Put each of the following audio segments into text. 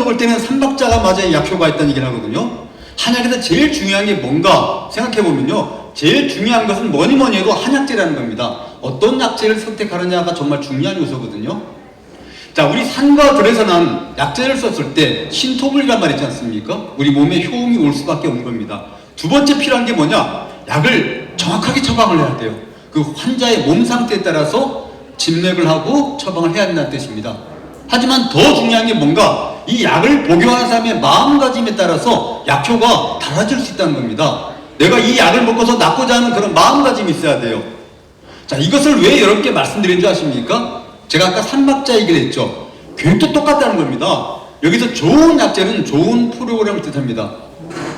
먹을 때는 삼박자가 맞아야 약효가 있다는 얘기를 하거든요. 한약에서 제일 중요한 게 뭔가 생각해보면요, 제일 중요한 것은 뭐니 해도 한약재라는 겁니다. 어떤 약재를 선택하느냐가 정말 중요한 요소거든요. 자, 우리 산과 들에서 난 약재를 썼을 때 신토불이란 말 있지 않습니까? 우리 몸에 효험이 올 수밖에 없는 겁니다. 두 번째 필요한 게 뭐냐? 약을 정확하게 처방을 해야 돼요. 그 환자의 몸 상태에 따라서 진맥을 하고 처방을 해야 한다는 뜻입니다. 하지만 더 중요한 게 뭔가, 이 약을 복용하는 사람의 마음가짐에 따라서 약효가 달라질 수 있다는 겁니다. 내가 이 약을 먹고서 낫고자 하는 그런 마음가짐이 있어야 돼요. 자, 이것을 왜 여러분께 말씀드린 줄 아십니까? 제가 아까 삼박자 얘기를 했죠. 교육도 똑같다는 겁니다. 여기서 좋은 약재는 좋은 프로그램을 뜻합니다.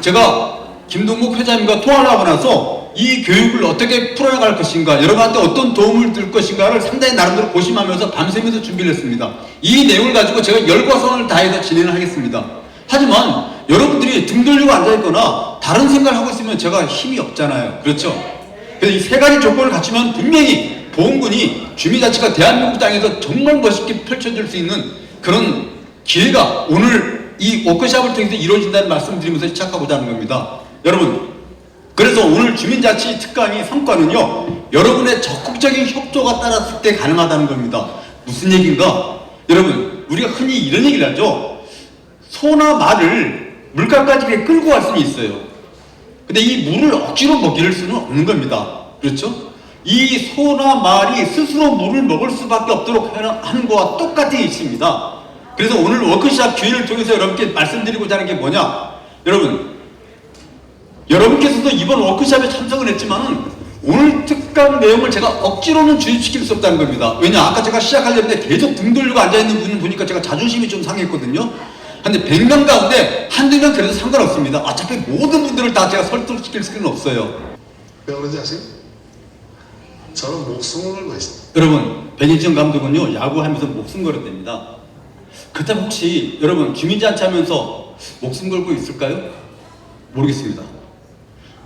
제가 김동국 회장님과 통화를 하고 나서 이 교육을 어떻게 풀어나갈 것인가, 여러분한테 어떤 도움을 줄 것인가를 상당히 나름대로 고심하면서 밤새면서 준비를 했습니다. 이 내용을 가지고 제가 열과 성을 다해서 진행을 하겠습니다. 하지만 여러분들이 등 돌리고 앉아있거나 다른 생각을 하고 있으면 제가 힘이 없잖아요. 그렇죠? 그래서 이 세 가지 조건을 갖추면 분명히 보험군이 주민자치가 대한민국 땅에서 정말 멋있게 펼쳐질 수 있는 그런 기회가 오늘 이 워크숍을 통해서 이루어진다는 말씀드리면서 시작하고자 하는 겁니다. 여러분, 그래서 오늘 주민자치 특강의 성과는요, 여러분의 적극적인 협조가 따랐을 때 가능하다는 겁니다. 무슨 얘기인가? 여러분, 우리가 흔히 이런 얘기를 하죠. 소나 말을 물가까지 끌고 갈 수는 있어요. 근데 이 물을 억지로 먹일 수는 없는 겁니다. 그렇죠? 이 소나 말이 스스로 물을 먹을 수밖에 없도록 하는 것과 똑같은 있습니다. 그래서 오늘 워크숍 기회를 통해서 여러분께 말씀드리고자 하는 게 뭐냐? 여러분께서도 이번 워크숍에 참석을 했지만은 오늘 특강 내용을 제가 억지로는 주입시킬 수 없다는 겁니다. 왜냐? 아까 제가 시작하려는데 계속 등 돌리고 앉아있는 분을 보니까 제가 자존심이 좀 상했거든요. 근데 100명 가운데 한두 명 그래도 상관없습니다. 어차피 모든 분들을 다 제가 설득시킬 수는 없어요. 왜 그런지 아세요? 저는 목숨을 걸고 있습니다. 여러분, 변희정 감독은요, 야구하면서 목숨 걸었답니다. 그렇다면 혹시 여러분 주민자치 하면서 목숨 걸고 있을까요? 모르겠습니다.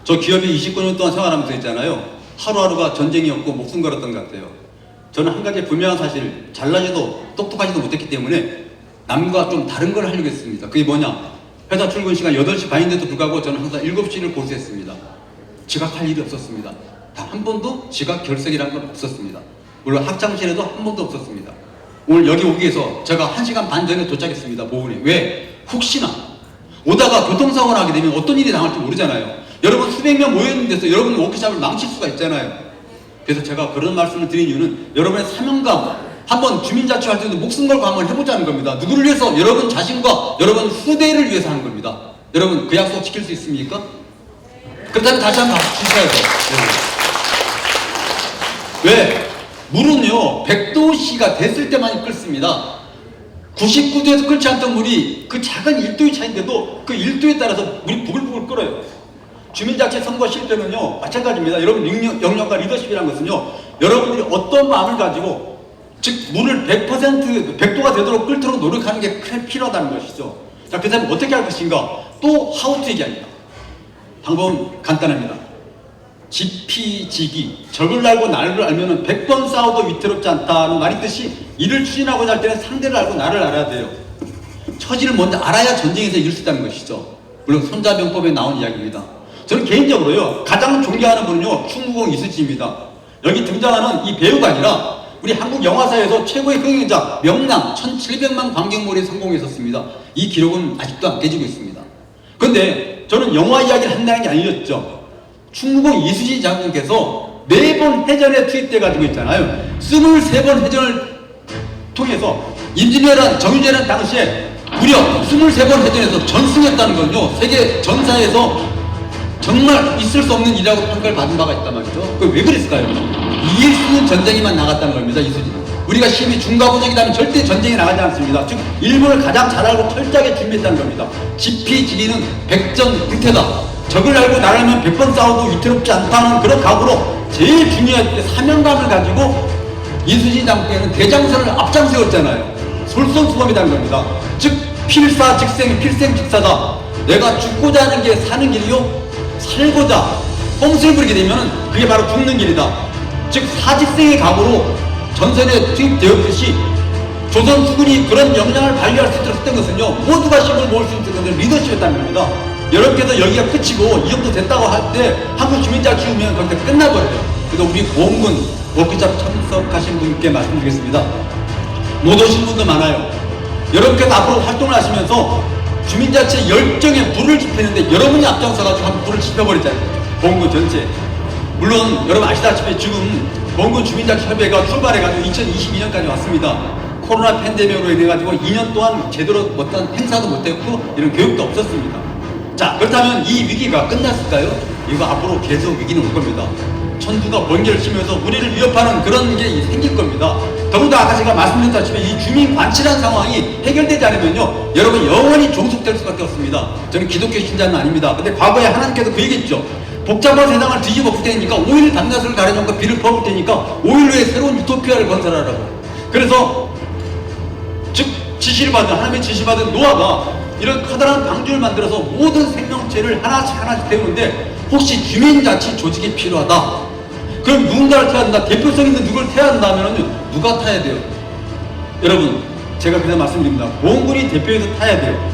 저 기업에 29년 동안 생활하면서 있잖아요. 하루하루가 전쟁이었고 목숨 걸었던 것 같아요. 저는 한 가지 분명한 사실, 잘나지도 똑똑하지도 못했기 때문에 남과 좀 다른 걸 하려고 했습니다. 그게 뭐냐? 회사 출근 시간 8시 반인데도 불구하고 저는 항상 7시를 고수했습니다. 지각할 일이 없었습니다. 단 한 번도 지각 결석이라는 건 없었습니다. 물론 학창시절에도 한 번도 없었습니다. 오늘 여기 오기 위해서 제가 1시간 반 전에 도착했습니다. 모은에. 왜? 혹시나 오다가 교통사고가 나게 되면 어떤 일이 당할지 모르잖아요. 여러분 수백 명 모여있는 데서 여러분이 워크숍을 망칠 수가 있잖아요. 그래서 제가 그런 말씀을 드린 이유는 여러분의 사명감, 한번 주민자치 할 때도 목숨 걸고 한번 해보자는 겁니다. 누구를 위해서? 여러분 자신과 여러분 후대를 위해서 하는 겁니다. 여러분 그 약속 지킬 수 있습니까? 그렇다면 다시 한번 박수 주셔야 돼요. 왜? 물은요 100도씨가 됐을 때만 끓습니다. 99도에서 끓지 않던 물이 그 작은 1도의 차이인데도 그 1도에 따라서 물이 부글부글 끓어요. 주민자치 선거 실패는요 마찬가지입니다. 여러분 영역과 리더십이라는 것은요, 여러분들이 어떤 마음을 가지고, 즉 물을 100도가 되도록 끓도록 노력하는 게 필요하다는 것이죠. 자, 그 다음에 어떻게 할 것인가? 또 하우투 얘기합니다. 방법은 간단합니다. 지피지기, 적을 알고 나를 알면은 100번 싸워도 위태롭지 않다는 말이 있듯이, 이를 추진하고자 할 때는 상대를 알고 나를 알아야 돼요. 처지를 먼저 알아야 전쟁에서 이길 수 있다는 것이죠. 물론 손자병법에 나온 이야기입니다. 저는 개인적으로요 가장 존경하는 분은요 충무공 이수지입니다. 여기 등장하는 이 배우가 아니라 우리 한국 영화사에서 최고의 흥행자 명랑 1700만 관객몰이에 성공했었습니다. 이 기록은 아직도 안 깨지고 있습니다. 그런데 저는 영화 이야기를 한다는 게 아니었죠. 충무공 이수지 장군께서 4번 해전에 투입돼 가지고 있잖아요. 23번 해전을 통해서 임진왜란, 정유재란 당시에 무려 23번 해전에서 전승했다는 건요 세계 전사에서 정말 있을 수 없는 일이라고 평가를 받은 바가 있단 말이죠. 왜 그랬을까요? 이길 수 있는 전쟁에만 나갔다는 겁니다. 이수지는. 우리가 심히 중과부적이라면 절대 전쟁에 나가지 않습니다. 즉 일본을 가장 잘 알고 철저하게 준비했다는 겁니다. 지피지기는 백전 불태다. 적을 알고 나라면 100번 싸워도 위태롭지 않다는 그런 각오로 제일 중요한 사명감을 가지고 이수지 장군께는 대장선을 앞장세웠잖아요. 솔선수범이라는 겁니다. 즉 필사즉생, 필생즉사다. 내가 죽고자 하는 게 사는 길이요, 살고자 꼼수를 부리게 되면 그게 바로 죽는 길이다. 즉 사직생의 각오로 전선에 투입되었듯이 조선 수군이 그런 역량을 발휘할 수 있도록 했던 것은요, 모두가 힘을 모을 수 있는 리더십이었다는 겁니다. 여러분께서 여기가 끝이고 이 정도 됐다고 할 때 한국 주민자 키우면 거기서 끝나버려요. 그래서 우리 보험군 워크숍 참석하신 분께 말씀드리겠습니다. 못 오신 분도 많아요. 여러분께서 앞으로 활동을 하시면서 주민자치 열정에 불을 지피는데 여러분이 앞장서가지고 한번 불을 지펴버리잖아요. 보험군 전체. 물론 여러분 아시다시피 지금 보험군 주민자치협의회가 출발해가지고 2022년까지 왔습니다. 코로나 팬데믹으로 인해가지고 2년 동안 제대로 어떤 행사도 못했고 이런 교육도 없었습니다. 자, 그렇다면 이 위기가 끝났을까요? 이거 앞으로 계속 위기는 올 겁니다. 천주가 번개를 치면서 우리를 위협하는 그런 게 생길 겁니다. 더군다나 아까 제가 말씀드렸다시피 이 주민 관치라는 상황이 해결되지 않으면요, 여러분 영원히 종속될 수밖에 없습니다. 저는 기독교 신자는 아닙니다. 근데 과거에 하나님께서 그 얘기했죠. 복잡한 세상을 뒤집어 엎을 테니까 오일 단낮을 가려놓고 비를 퍼볼 테니까 오일 후에 새로운 유토피아를 건설하라고. 그래서 즉 지시를 받은 하나님의 지시받은 노아가 이런 커다란 방주를 만들어서 모든 생명체를 하나씩 태우는데 혹시 주민자치 조직이 필요하다. 그럼 누군가를 태워야 된다. 대표성 있는 누구를 태워야 한다면 누가 타야 돼요? 여러분, 제가 그냥 말씀드립니다. 보험군이 대표해서 타야 돼요.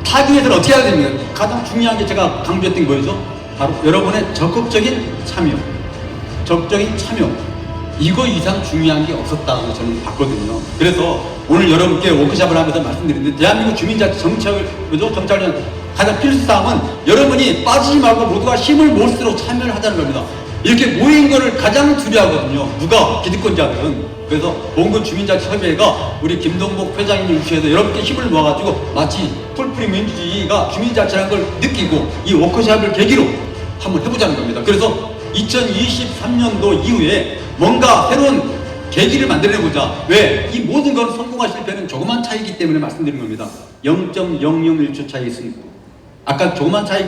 타기 위해서는 어떻게 해야 됩니까? 가장 중요한 게 제가 강조했던 게 뭐죠? 바로 여러분의 적극적인 참여. 적극적인 참여. 이거 이상 중요한 게 없었다고 저는 봤거든요. 그래서 오늘 여러분께 워크숍을 하면서 말씀드리는데, 대한민국 주민자치 정착을 위한 가장 필수사항은 여러분이 빠지지 말고 모두가 힘을 모을수록 참여를 하자는 겁니다. 이렇게 모인 거를 가장 두려워하거든요. 누가? 기득권자들은. 그래서 보험군 주민자치협의회가 우리 김동복 회장님 유치해서 여러분께 힘을 모아가지고 마치 풀뿌리 민주주의가 주민자치라는 걸 느끼고 이 워크숍을 계기로 한번 해보자는 겁니다. 그래서 2023년도 이후에 뭔가 새로운 계기를 만들어내보자. 왜? 이 모든 건 성공과 실패는 조그만 차이기 때문에 말씀드린 겁니다. 0.001초 차이 있습니다. 아까 조그만 차이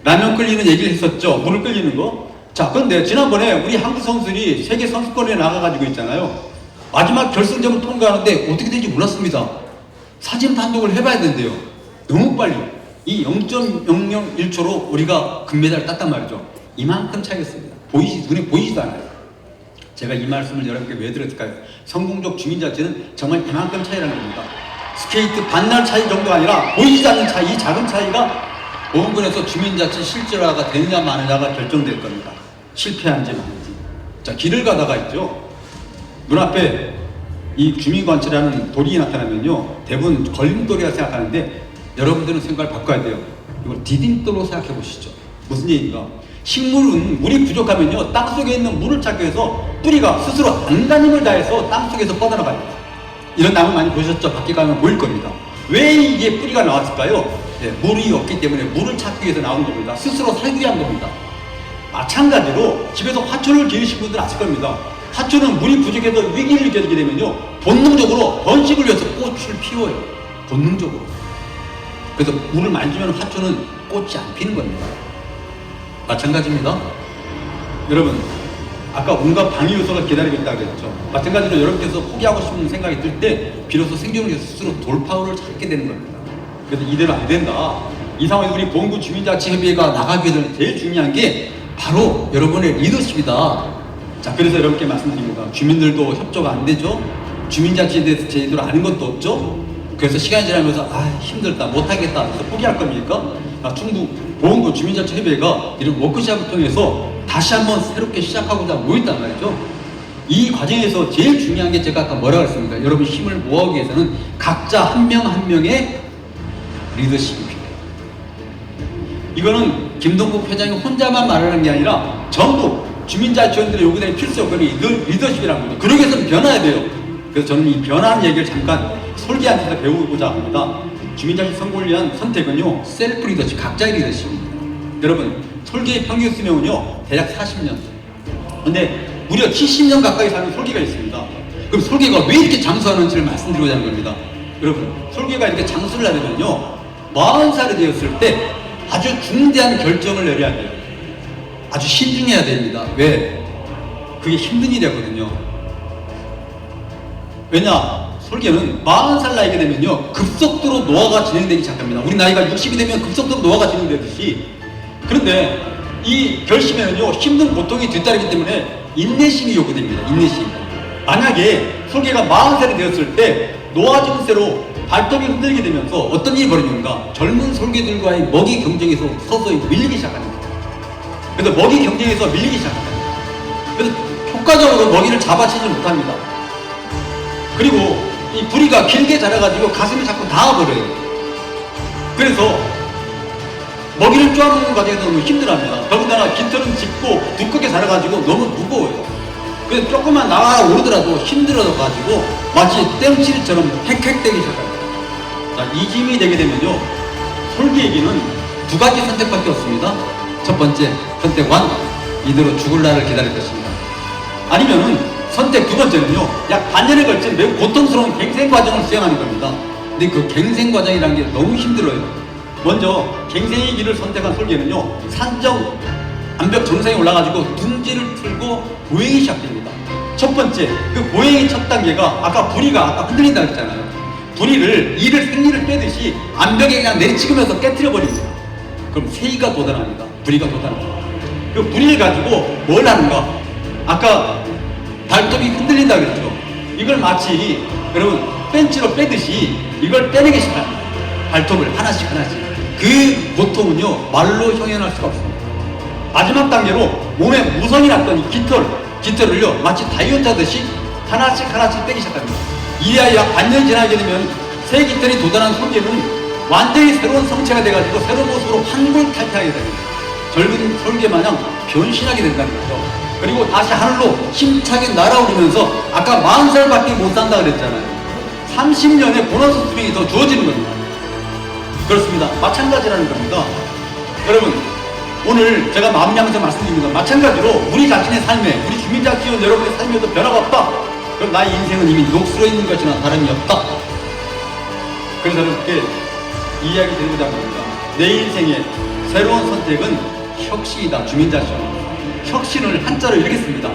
라면 끓이는 얘기를 했었죠. 물을 끓이는 거. 자, 그런데 지난번에 우리 한국 선수들이 세계 선수권에 나가가지고 있잖아요. 마지막 결승점을 통과하는데 어떻게 된지 몰랐습니다. 사진 판독을 해봐야 된대요. 너무 빨리. 이 0.001초로 우리가 금메달을 땄단 말이죠. 이만큼 차이였습니다. 눈에 보이지도 않아요. 제가 이 말씀을 여러분께 왜 드렸을까요? 성공적 주민자치는 정말 이만큼 차이라는 겁니다. 스케이트 반날 차이 정도가 아니라 보이지 않는 차이, 이 작은 차이가 보험군에서 주민자치 실질화가 되느냐 마느냐가 결정될 겁니다. 실패한지 마는지. 자, 길을 가다가 있죠. 눈앞에 이 주민관치라는 돌이 나타나면요, 대부분 걸림돌이라 생각하는데 여러분들은 생각을 바꿔야 돼요. 이걸 디딤돌로 생각해 보시죠. 무슨 얘기인가? 식물은 물이 부족하면요, 땅속에 있는 물을 찾기 위해서 뿌리가 스스로 안간힘을 다해서 땅속에서 뻗어나가요. 이런 나무 많이 보셨죠? 밖에 가면 보일 겁니다. 왜 이게 뿌리가 나왔을까요? 네, 물이 없기 때문에 물을 찾기 위해서 나온 겁니다. 스스로 살기 위한 겁니다. 마찬가지로 집에서 화초를 기르신 분들은 아실 겁니다. 화초는 물이 부족해서 위기를 느끼게 되면요, 본능적으로 번식을 위해서 꽃을 피워요. 본능적으로. 그래서 물을 많이 주면 화초는 꽃이 안 피는 겁니다. 마찬가지입니다. 여러분, 아까 온갖 방해 요소가 기다리고 있다고 그랬죠. 마찬가지로 여러분께서 포기하고 싶은 생각이 들 때 비로소 생존을 위해서 스스로 돌파울을 찾게 되는 겁니다. 그래서 이대로 안 된다. 이 상황에서 우리 보험군 주민자치협의회가 나가기 위해서 제일 중요한 게 바로 여러분의 리더십이다. 자, 그래서 여러분께 말씀드립니다. 주민들도 협조가 안 되죠. 주민자치에 대해서 제대로 아는 것도 없죠. 그래서 시간이 지나면서 힘들다, 못하겠다, 그래서 포기할 겁니까? 충북 보험군 주민자치협의회가 이런 워크숍을 통해서 다시 한번 새롭게 시작하고자 모였단 말이죠. 이 과정에서 제일 중요한 게 제가 아까 뭐라고 했습니까? 여러분 힘을 모으기 위해서는 각자 한 명 한 명의 리더십이 필요해요. 이거는 김동국 회장이 혼자만 말하는 게 아니라 전부 주민자치원들의 요구되는 필수 요건이 리더십이라는 거죠. 그러기 위해서는 변화해야 돼요. 그래서 저는 이 변화하는 얘기를 잠깐 설계한테서 배우고자 합니다. 주민자치 성공을 위한 선택은요, 셀프 리더십, 각자의 리더십입니다. 여러분, 설계의 평균 수명은요, 대략 40년. 근데 무려 70년 가까이 사는 설계가 있습니다. 그럼 설계가 왜 이렇게 장수하는지를 말씀드리고자 하는 겁니다. 여러분, 설계가 이렇게 장수를 하려면요, 40살이 되었을 때 아주 중대한 결정을 내려야 돼요. 아주 신중해야 됩니다. 왜? 그게 힘든 일이거든요. 왜냐? 설계는 40살 나이가 되면요, 급속도로 노화가 진행되기 시작합니다. 우리 나이가 60이 되면 급속도로 노화가 진행되듯이. 그런데 이 결심에는요, 힘든 고통이 뒤따르기 때문에 인내심이 요구됩니다. 인내심. 만약에 설계가 40살이 되었을 때 놓아진 새로 발톱이 흔들리게 되면서 어떤 일이 벌어지는가? 젊은 설계들과의 먹이 경쟁에서 서서히 밀리기 시작합니다. 그래서 먹이 경쟁에서 밀리기 시작합니다. 그래서 효과적으로 먹이를 잡아채지 못합니다. 그리고 이 부리가 길게 자라가지고 가슴이 자꾸 닿아버려요. 그래서 먹이를 쪼아먹는 과정에서 너무 힘들어합니다. 더군다나 깃털은 짙고 두껍게 자라가지고 너무 무거워요. 그래서 조금만 나와 오르더라도 힘들어가지고 마치 땡치리처럼 헥헥대기 시작합니다. 자, 이짐이 되게 되면요, 솔기에게는 두 가지 선택밖에 없습니다. 첫 번째, 선택 1, 이대로 죽을 날을 기다릴 것입니다. 아니면은 선택 두 번째는요, 약 반년에 걸친 매우 고통스러운 갱생 과정을 수행하는 겁니다. 근데 그 갱생 과정이라는 게 너무 힘들어요. 먼저 갱생의 길을 선택한 솔개는요, 산정 암벽 정상에 올라가지고 둥지를 틀고 보행이 시작됩니다. 첫 번째, 그 보행의 첫 단계가 아까 부리가 아까 흔들린다고 했잖아요. 부리를 이를 생리를 빼듯이 암벽에 그냥 내리치면서 깨트려 버립니다. 그럼 세이가 도달합니다. 부리가 도달합니다. 그 부리를 가지고 뭘 하는가? 아까 발톱이 흔들린다고 그랬죠. 이걸 마치 여러분 벤치로 빼듯이 이걸 빼내기 시작합니다. 발톱을 하나씩 하나씩. 그 고통은요, 말로 형용할 수가 없습니다. 마지막 단계로 몸에 무성이 났던 이 깃털을요, 마치 다이어트 하듯이 하나씩 하나씩 빼기 시작합니다. 이래야 약 반년이 지나게 되면 새 깃털이 도달한 솔개는 완전히 새로운 성체가 돼가지고 새로운 모습으로 환골탈태하게 됩니다. 젊은 솔개 마냥 변신하게 된다는 거죠. 그리고 다시 하늘로 힘차게 날아오르면서 아까 40살밖에 못 산다 그랬잖아요. 30년의 보너스 수명이 더 주어지는 겁니다. 그렇습니다. 마찬가지라는 겁니다. 여러분, 오늘 제가 마음양에서 말씀드립니다. 마찬가지로 우리 자신의 삶에, 우리 주민자 지원 여러분의 삶에도 변화가 없다. 그럼 나의 인생은 이미 녹슬어 있는 것이나 다름이 없다. 그래서 이렇게 이야기 드리고자 합니다. 내 인생의 새로운 선택은 혁신이다. 주민자 지원. 혁신을 한자로 이렇게 씁니다.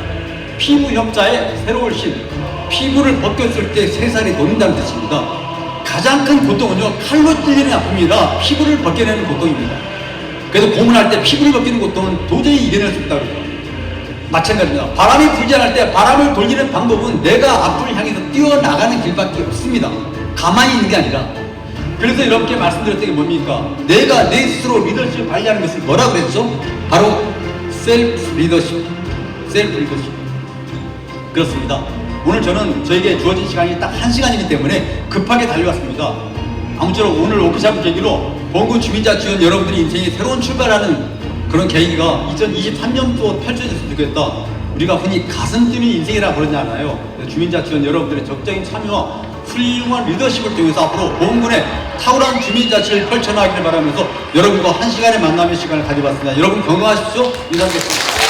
피부 협자의 새로운 신. 피부를 벗겼을 때 새살이 돋는다는 뜻입니다. 가장 큰 고통은요, 칼로 찔리는 아픔이라 피부를 벗겨내는 고통입니다. 그래서 고문할 때 피부를 벗기는 고통은 도저히 이겨낼 수 없다고 합니다. 마찬가지입니다. 바람이 불지 않을 때 바람을 돌리는 방법은 내가 앞을 향해서 뛰어나가는 길밖에 없습니다. 가만히 있는 게 아니라. 그래서 이렇게 말씀드렸던 게 뭡니까? 내가 내 스스로 리더십을 발휘하는 것을 뭐라고 그랬죠? 바로 셀프 리더십. 그렇습니다. 오늘 저는 저에게 주어진 시간이 딱 1시간이기 때문에 급하게 달려왔습니다. 아무쪼록 오늘 워크숍을 계기로 본군 주민자 지원 여러분들의 인생이 새로운 출발하는 그런 계기가 2023년도 펼쳐졌으면 좋겠다. 우리가 흔히 가슴 뛰는 인생이라 그러잖아요. 주민자 지원 여러분들의 적극적인 참여와 훌륭한 리더십을 통해서 앞으로 본군의 탁월한 주민자치를 펼쳐나가기를 바라면서 여러분과 1시간의 만남의 시간을 가져봤습니다. 여러분 건강하십시오. 인사드리겠습니다.